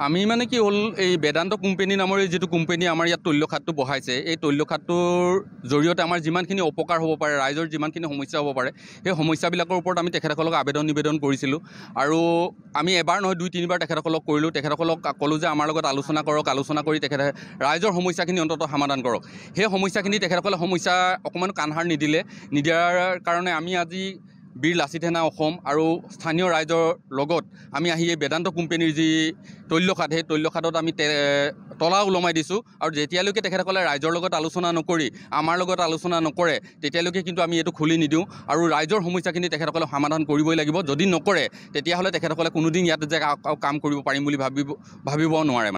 আমি মানে কি হ'ল এই বেদান্ত কোম্পানী নামৰ যিটো কোম্পানী আমাৰ ইয়াত তৈলখাতটো বহাইছে এই তৈলখাতটোৰ জৰিয়তে আমাৰ যিমানখিনি অপকাৰ হ'ব পাৰে ৰাইজৰ যিমানখিনি সমস্যা হ'ব পাৰে সেই সমস্যাবিলাকৰ ওপৰত আমি তেখেতসকলক নিবেদন কৰিছিলোঁ আৰু আমি এবাৰ নহয় 2-3বাৰ তেখেতসকলক কৰিলোঁ তেখেতসকলক ক'লোঁ যে আমাৰ লগত আলোচনা কৰক আলোচনা কৰি তেখেতে ৰাইজৰ সমস্যাখিনি অন্ততঃ সমাধান কৰক সেই সমস্যাখিনি তেখেতসকলে সমস্যা অকণমান কাণসাৰ নিদিয়াৰ কাৰণে আমি আজি বীৰ লাচিত সেনা অসম আৰু স্থানীয় ৰাইজৰ লগত আমি আহি এই বেদান্ত কোম্পানীৰ যি তৈলখাত সেই তৈলখাতত আমি তলা ওলমাই দিছোঁ আৰু যেতিয়ালৈকে তেখেতসকলে ৰাইজৰ লগত আলোচনা নকৰি আমাৰ লগত আলোচনা নকৰে তেতিয়ালৈকে কিন্তু আমি এইটো খুলি নিদিওঁ আৰু ৰাইজৰ সমস্যাখিনি তেখেতসকলে সমাধান কৰিবই লাগিব যদি নকৰে তেতিয়াহ'লে তেখেতসকলে কোনোদিন ইয়াত যে কাম কৰিব পাৰিম বুলি ভাবিব নোৱাৰে।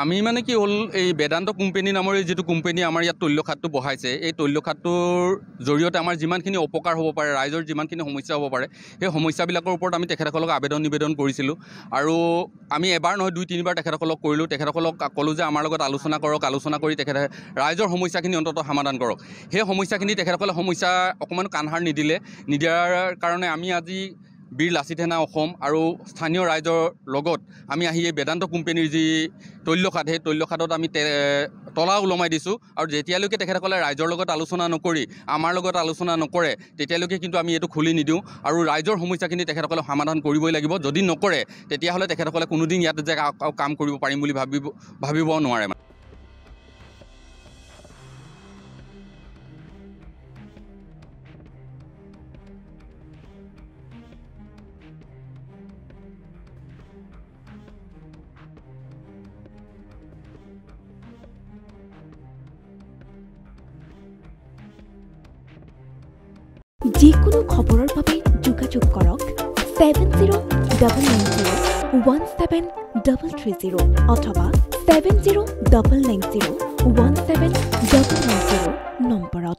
আমি মানে কি হ'ল এই বেদান্ত কোম্পানী নামৰ যিটো কোম্পানী আমাৰ ইয়াত তৈলখাতটো বহাইছে এই তৈলখাতটোৰ জৰিয়তে আমাৰ যিমানখিনি অপকাৰ হ'ব পাৰে ৰাইজৰ যিমানখিনি সমস্যা হ'ব পাৰে সেই সমস্যাবিলাকৰ ওপৰত আমি তেখেতসকলক নিবেদন কৰিছিলোঁ আৰু আমি এবাৰ নহয় 2-3বাৰ তেখেতসকলক কৰিলোঁ তেখেতসকলক ক'লোঁ যে আমাৰ লগত আলোচনা কৰক আলোচনা কৰি তেখেতে ৰাইজৰ সমস্যাখিনি অন্ততঃ সমাধান কৰক সেই সমস্যাখিনি তেখেতসকলে সমস্যা অকণমান কাণসাৰ নিদিয়াৰ কাৰণে আমি আজি বীৰ লাচিত সেনা অসম আৰু স্থানীয় ৰাইজৰ লগত আমি আহি এই বেদান্ত কোম্পানীৰ যি তৈলখাত সেই তৈলখাতত আমি তলা ওলমাই দিছোঁ আৰু যেতিয়ালৈকে তেখেতসকলে ৰাইজৰ লগত আলোচনা নকৰি আমাৰ লগত আলোচনা নকৰে তেতিয়ালৈকে কিন্তু আমি এইটো খুলি নিদিওঁ আৰু ৰাইজৰ সমস্যাখিনি তেখেতসকলে সমাধান কৰিবই লাগিব যদি নকৰে তেতিয়াহ'লে তেখেতসকলে কোনোদিন ইয়াত যে কাম কৰিব পাৰিম বুলি ভাবিব নোৱাৰে। যিকোনো খবৰৰ বাবে যোগাযোগ কৰক 7099017330 অথবা 7099017990 নম্বৰত।